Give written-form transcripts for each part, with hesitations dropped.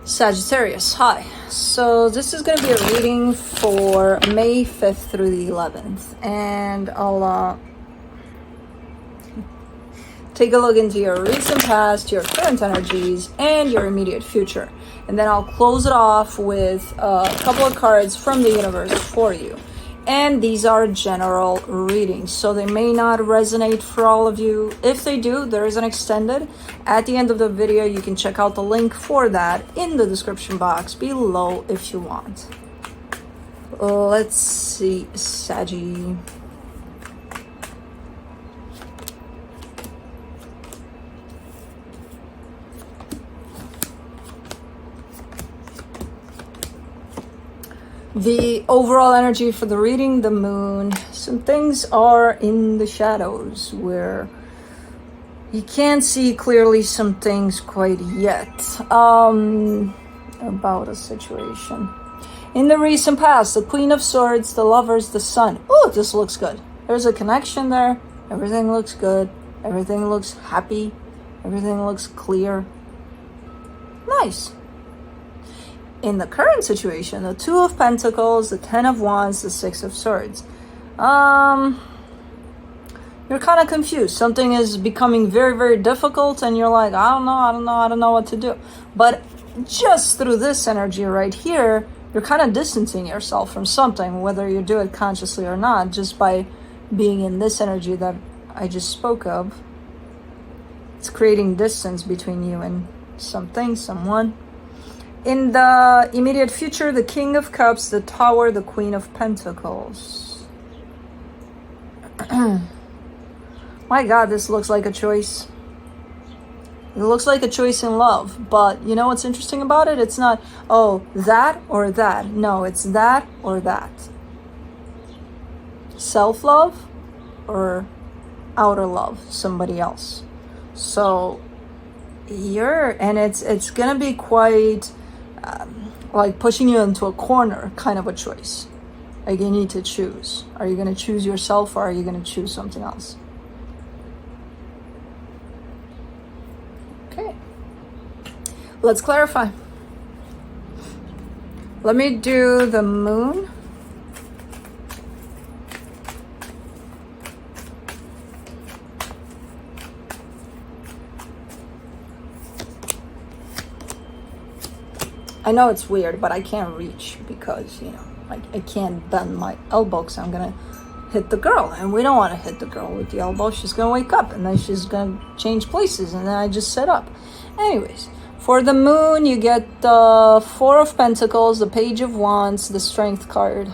Sagittarius, hi. So this is going to be a reading for May 5th through the 11th. And I'll take a look into your recent past, your current energies, and your immediate future. And then I'll close it off with a couple of cards from the universe for you. And these are general readings, so they may not resonate for all of you. If they do, there is an extended. At the end of the video, you can check out the link for that in the description box below if you want. Let's see, Saggy. The overall energy for the reading, the moon. Some things are in the shadows where you can't see clearly some things quite yet about a situation. In the recent past, the Queen of Swords, the Lovers, the Sun. Oh, this looks good. There's a connection there. Everything looks good. Everything looks happy. Everything looks clear. Nice. In the current situation, the Two of Pentacles, the Ten of Wands, the Six of Swords. You're kind of confused. Something is becoming very, very difficult and you're like, I don't know what to do. But just through this energy right here, you're kind of distancing yourself from something, whether you do it consciously or not, just by being in this energy that I just spoke of. It's creating distance between you and something, someone. In the immediate future, the King of Cups, the Tower, the Queen of Pentacles. My God, this looks like a choice. It looks like a choice in love. But you know what's interesting about it? It's not, oh, that or that. No, it's that or that. Self-love or outer love, somebody else. So and it's gonna be quite like pushing you into a corner kind of a choice. Like you need to choose. Are you going to choose yourself or are you going to choose something else? Okay. Let's clarify. Let me do the moon. I know it's weird, but I can't reach because, you know, I can't bend my elbow because I'm going to hit the girl. And we don't want to hit the girl with the elbow. She's going to wake up and then she's going to change places. And then I just set up. Anyways, for the moon, you get the Four of Pentacles, the Page of Wands, the Strength card.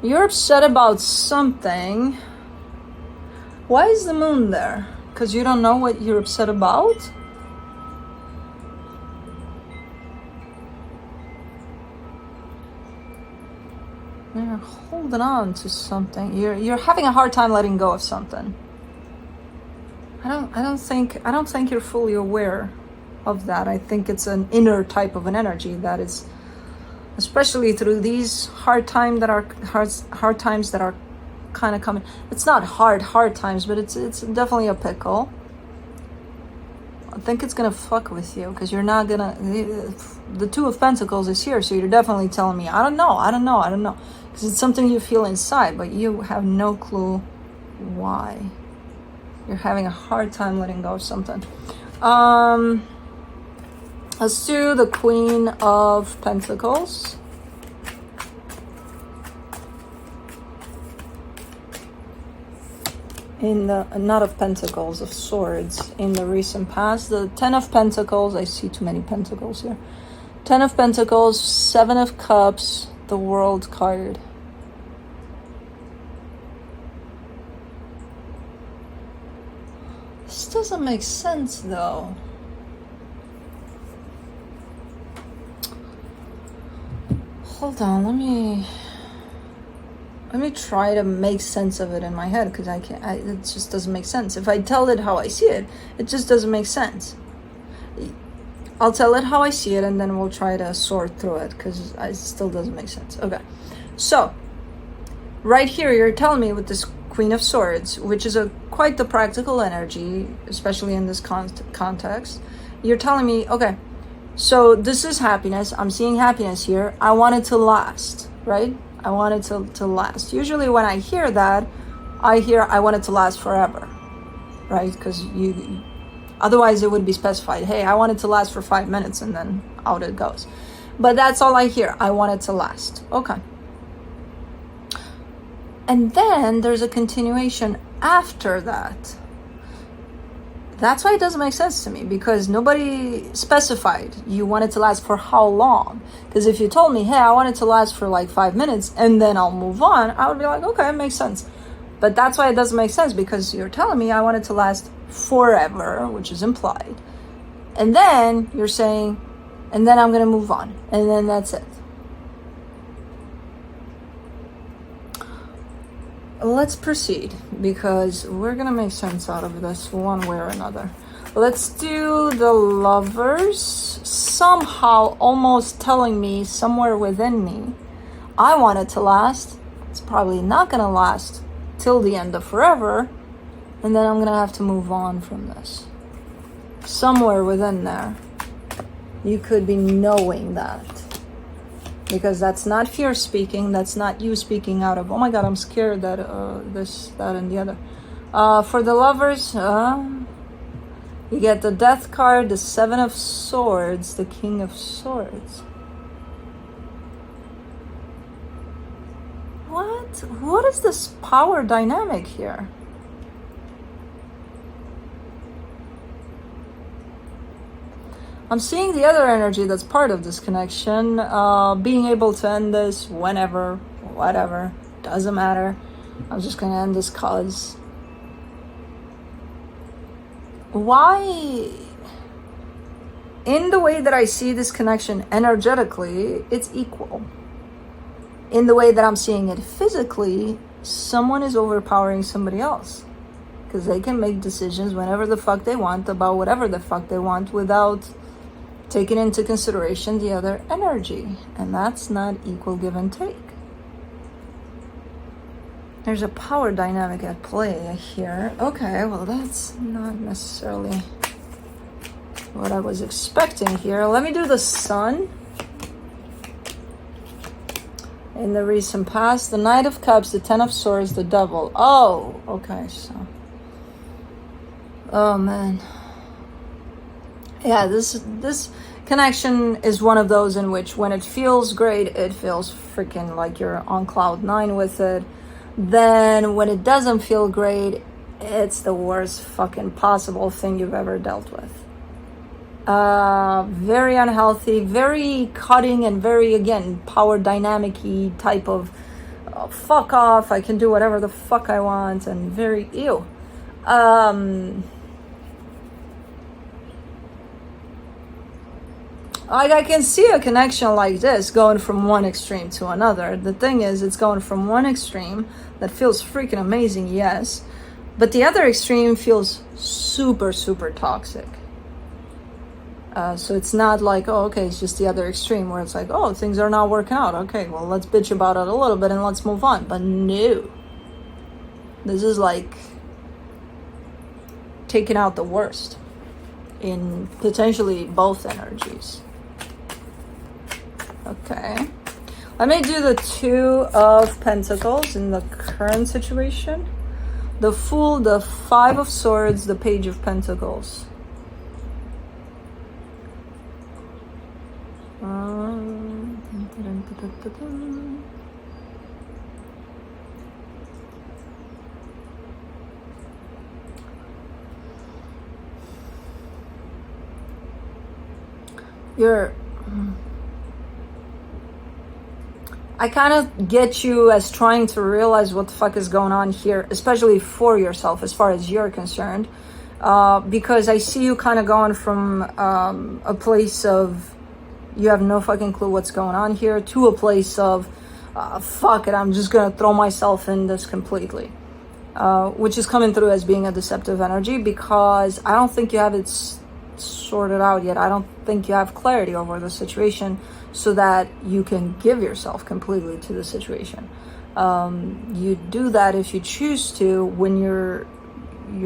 You're upset about something. Why is the moon there? Because you don't know what you're upset about? You're holding on to something. You're having a hard time letting go of something. I don't think you're fully aware of that. I think it's an inner type of an energy that is, especially through these hard times that are kind of coming. It's not hard times, but it's definitely a pickle. I think it's gonna fuck with you because you're not gonna. The Two of Pentacles is here, so you're definitely telling me, I don't know, because it's something you feel inside, but you have no clue why. You're having a hard time letting go of something. Let's do the Queen of Pentacles. In the Knot of Pentacles, of Swords, in the recent past, the Ten of Pentacles, I see too many pentacles here. Ten of Pentacles, Seven of Cups, the World card. This doesn't make sense though. Hold on, let me try to make sense of it in my head because it just doesn't make sense. If I tell it how I see it, it just doesn't make sense. I'll tell it how I see it and then we'll try to sort through it because it still doesn't make sense. Okay, so right here you're telling me with this Queen of Swords, which is quite the practical energy, especially in this context. You're telling me, okay, so this is happiness. I'm seeing happiness here. I want it to last, right? I want it to last. Usually when I hear that, I hear I want it to last forever, right? Because otherwise it would be specified, hey, I want it to last for 5 minutes, and then out it goes. But that's all I hear. I want it to last. Okay. And then there's a continuation after that. That's why it doesn't make sense to me, because nobody specified you want it to last for how long. Because if you told me, hey, I want it to last for like 5 minutes and then I'll move on, I would be like, okay, it makes sense. But that's why it doesn't make sense, because you're telling me I want it to last forever, which is implied. And then you're saying, and then I'm going to move on. And then that's it. Let's proceed, because we're going to make sense out of this one way or another. Let's do the Lovers. Somehow almost telling me somewhere within me, I want it to last. It's probably not going to last till the end of forever. And then I'm going to have to move on from this. Somewhere within there, you could be knowing that. Because that's not fear speaking. That's not you speaking out of, oh my God, I'm scared that this, that, and the other. For the Lovers, you get the Death card, the Seven of Swords, the King of Swords. What? What is this power dynamic here? I'm seeing the other energy that's part of this connection, being able to end this whenever, whatever, doesn't matter. I'm just going to end this cause. Why? In the way that I see this connection energetically, it's equal. In the way that I'm seeing it physically, someone is overpowering somebody else. Because they can make decisions whenever the fuck they want about whatever the fuck they want without taking into consideration the other energy. And that's not equal give and take. There's a power dynamic at play here. Okay, well, that's not necessarily what I was expecting here. Let me do the Sun. In the recent past, the Knight of Cups, the Ten of Swords, the Devil. Oh, okay, so. Oh, man. Yeah, this connection is one of those in which when it feels great, it feels freaking like you're on cloud 9 with it. Then when it doesn't feel great, it's the worst fucking possible thing you've ever dealt with. Very unhealthy, very cutting, and very, again, power dynamic-y type of fuck off, I can do whatever the fuck I want, and very ew. Like, I can see a connection like this going from one extreme to another. The thing is, it's going from one extreme that feels freaking amazing, yes, but the other extreme feels super, super toxic. So it's not like, oh, okay, it's just the other extreme where it's like, oh, things are not working out. Okay, well, let's bitch about it a little bit and let's move on. But no. This is like taking out the worst in potentially both energies. Okay. Let me do the Two of Pentacles in the current situation. The Fool, the Five of Swords, the Page of Pentacles. I kind of get you as trying to realize what the fuck is going on here, especially for yourself as far as you're concerned, because I see you kind of going from a place of you have no fucking clue what's going on here to a place of fuck it, I'm just gonna throw myself in this completely, which is coming through as being a deceptive energy, because I don't think you have it sorted out yet. I don't think you have clarity over the situation so that you can give yourself completely to the situation. You do that if you choose to when your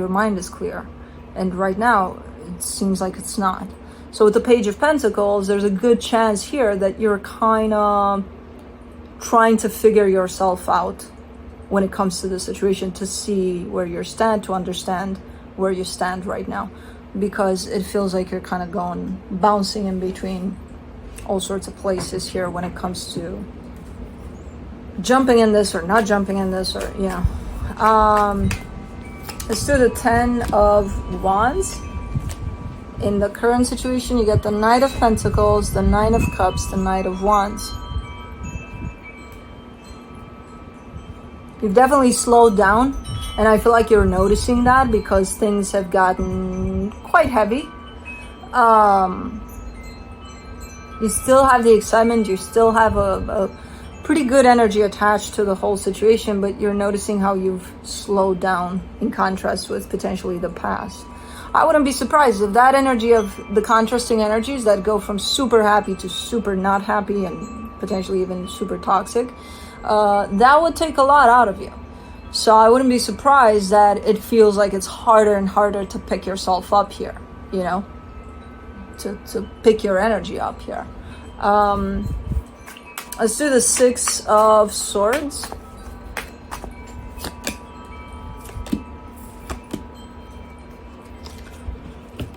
mind is clear. And right now, it seems like it's not. So with the Page of Pentacles, there's a good chance here that you're kind of trying to figure yourself out when it comes to the situation, to see where you stand, to understand where you stand right now. Because it feels like you're kind of bouncing in between all sorts of places here when it comes to jumping in this or not jumping in this, or, you know. Let's do the 10 of Wands. In the current situation, you get the Knight of Pentacles, the 9 of Cups, the Knight of Wands. You've definitely slowed down, and I feel like you're noticing that because things have gotten quite heavy. You still have the excitement, you still have a pretty good energy attached to the whole situation, but you're noticing how you've slowed down in contrast with potentially the past. I wouldn't be surprised if that energy of the contrasting energies that go from super happy to super not happy and potentially even super toxic, that would take a lot out of you. So I wouldn't be surprised that it feels like it's harder and harder to pick yourself up here, you know, to pick your energy up here. Let's do the 6 of Swords.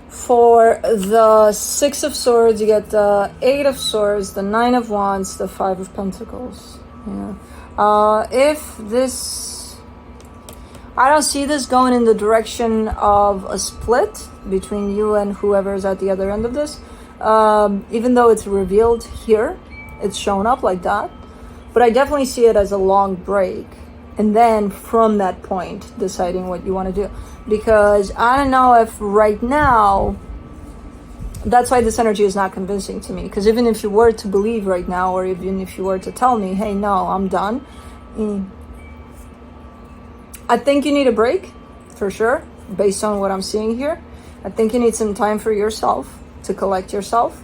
For the 6 of Swords, you get the 8 of Swords, the 9 of Wands, the 5 of Pentacles. Yeah. If this, I don't see this going in the direction of a split between you and whoever is at the other end of this. Even though it's revealed here, it's shown up like that. But I definitely see it as a long break. And then from that point, deciding what you want to do. Because I don't know if right now, that's why this energy is not convincing to me. Because even if you were to believe right now, or even if you were to tell me, hey, no, I'm done. I think you need a break, for sure, based on what I'm seeing here. I think you need some time for yourself, to collect yourself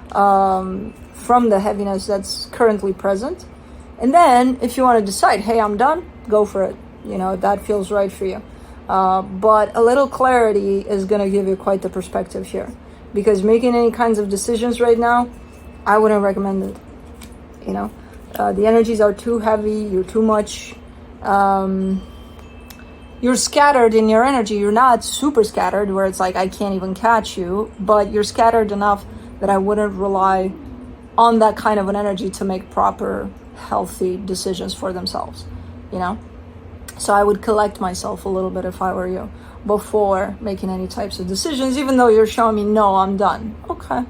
from the heaviness that's currently present. And then if you want to decide, hey, I'm done, go for it. You know, that feels right for you. But a little clarity is going to give you quite the perspective here. Because making any kinds of decisions right now, I wouldn't recommend it. You know, the energies are too heavy, you're too much. You're scattered in your energy. You're not super scattered where it's like, I can't even catch you. But you're scattered enough that I wouldn't rely on that kind of an energy to make proper, healthy decisions for themselves. You know? So I would collect myself a little bit if I were you before making any types of decisions, even though you're showing me, no, I'm done. Okay.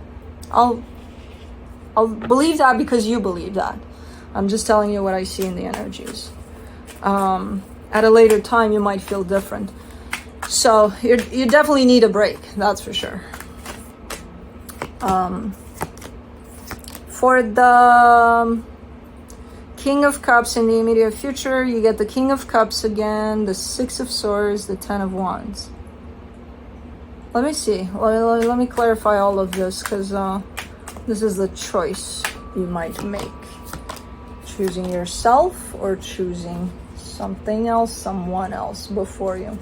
I'll believe that because you believe that. I'm just telling you what I see in the energies. At a later time, you might feel different. So you definitely need a break. That's for sure. For the King of Cups in the immediate future, you get the King of Cups again, the 6 of Swords, the 10 of Wands. Let me see. Let me clarify all of this, because this is the choice you might make. Choosing yourself or choosing something else, someone else before you.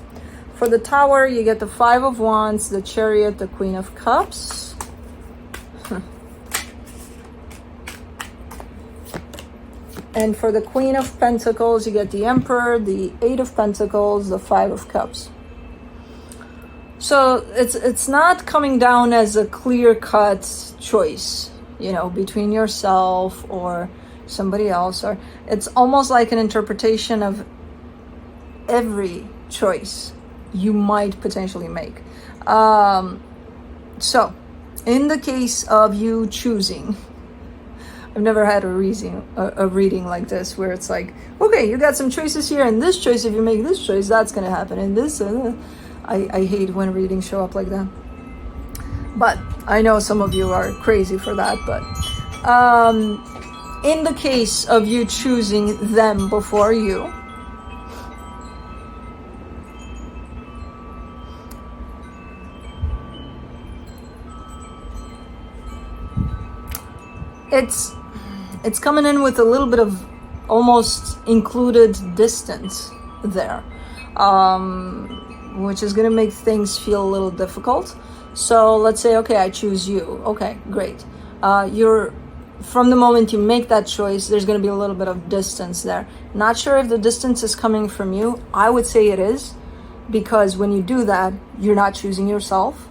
For the Tower, you get the 5 of Wands, the Chariot, the Queen of Cups. And for the Queen of Pentacles, you get the Emperor, the 8 of Pentacles, the 5 of Cups. So it's not coming down as a clear-cut choice, you know, between yourself or somebody else. Or it's almost like an interpretation of every choice you might potentially make. So, in the case of you choosing, I've never had a reading like this where it's like, okay, you got some choices here, and this choice, if you make this choice, that's going to happen. And this, I hate when readings show up like that. But I know some of you are crazy for that. But in the case of you choosing them before you, it's coming in with a little bit of almost included distance there, which is going to make things feel a little difficult. So let's say, okay, I choose you. Okay, great. You're from the moment you make that choice, there's going to be a little bit of distance there. Not sure if the distance is coming from you. I would say it is, because when you do that, you're not choosing yourself.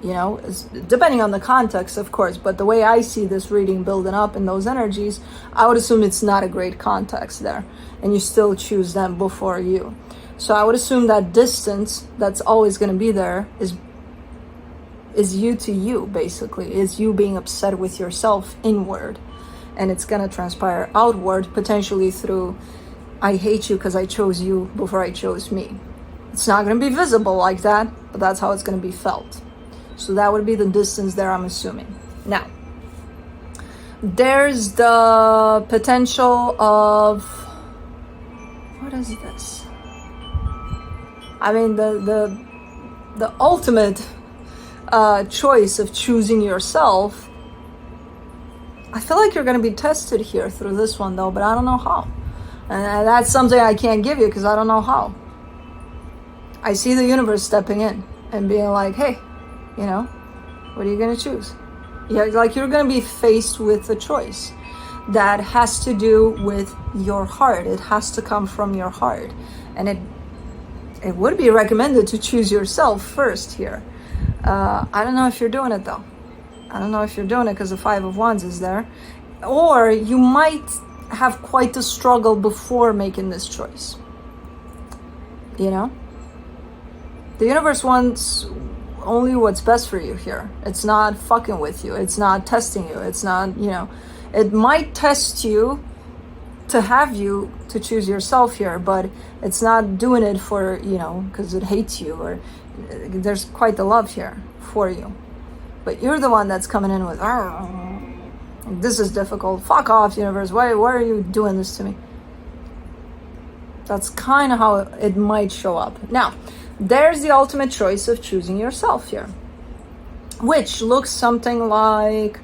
You know, depending on the context, of course, but the way I see this reading building up in those energies, I would assume it's not a great context there, and you still choose them before you. So I would assume that distance that's always going to be there is you to you, basically, is you being upset with yourself inward, and it's going to transpire outward, potentially through, I hate you because I chose you before I chose me. It's not going to be visible like that, but that's how it's going to be felt. So that would be the distance there, I'm assuming. Now, there's the potential of, what is this? I mean, the ultimate choice of choosing yourself. I feel like you're going to be tested here through this one, though, but I don't know how. And that's something I can't give you because I don't know how. I see the universe stepping in and being like, hey, you know, what are you going to choose? Yeah, like you're going to be faced with a choice that has to do with your heart. It has to come from your heart. And it would be recommended to choose yourself first here. I don't know if you're doing it, though. I don't know if you're doing it because the Five of Wands is there. Or you might have quite a struggle before making this choice. You know? The universe wants only what's best for you here. It's not fucking with you. It's not testing you. It's not, you know, it might test you to have you to choose yourself here, but it's not doing it for, you know, because it hates you, or there's quite the love here for you. But you're the one that's coming in with, this is difficult. Fuck off, universe. Why are you doing this to me? That's kind of how it might show up. Now, there's the ultimate choice of choosing yourself here, which looks something like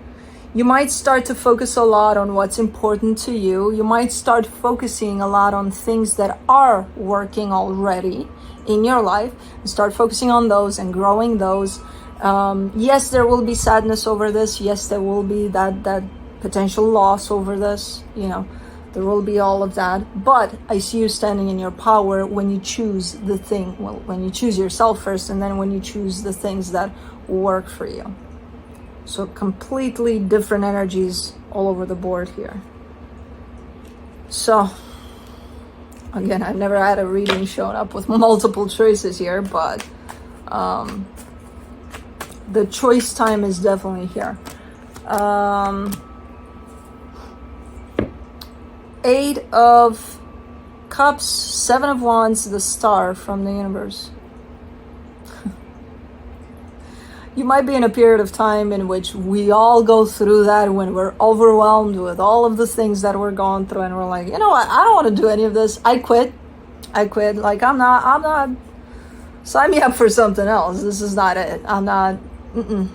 you might start to focus a lot on what's important to you. You might start focusing a lot on things that are working already in your life and start focusing on those and growing those. Yes, there will be sadness over this. Yes, there will be that potential loss over this, you know. There will be all of that, but I see you standing in your power when you choose the thing, well, when you choose yourself first, and then when you choose the things that work for you. So completely different energies all over the board here. So, again, I've never had a reading showing up with multiple choices here, but the choice time is definitely here. Eight of Cups, Seven of Wands, the Star from the universe. You might be in a period of time in which we all go through that, when we're overwhelmed with all of the things that we're going through, and we're like, you know what, I don't want to do any of this. I quit. Like, I'm not, sign me up for something else. This is not it. I'm not, no,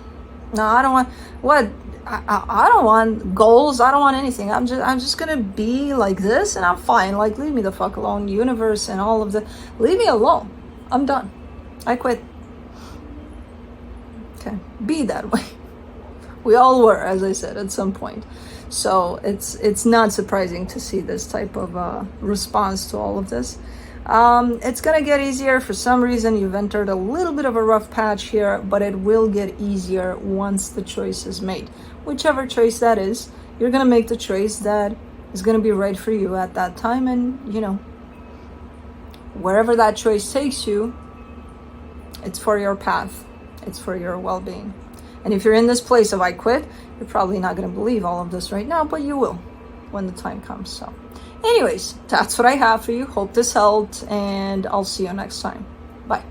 I don't want, what? I don't want goals. I don't want anything. I'm just gonna be like this, and I'm fine. Like, leave me the fuck alone, universe, and all of the. Leave me alone. I'm done. I quit. Okay, be that way. We all were, as I said, at some point. So it's not surprising to see this type of response to all of this. It's gonna get easier. For some reason, you've entered a little bit of a rough patch here, but it will get easier once the choice is made. Whichever choice that is, you're gonna make the choice that is gonna be right for you at that time, and you know, wherever that choice takes you, it's for your path. It's for your well-being. And if you're in this place of I quit, you're probably not gonna believe all of this right now, but you will when the time comes. So anyways, that's what I have for you. Hope this helped, and I'll see you next time. Bye.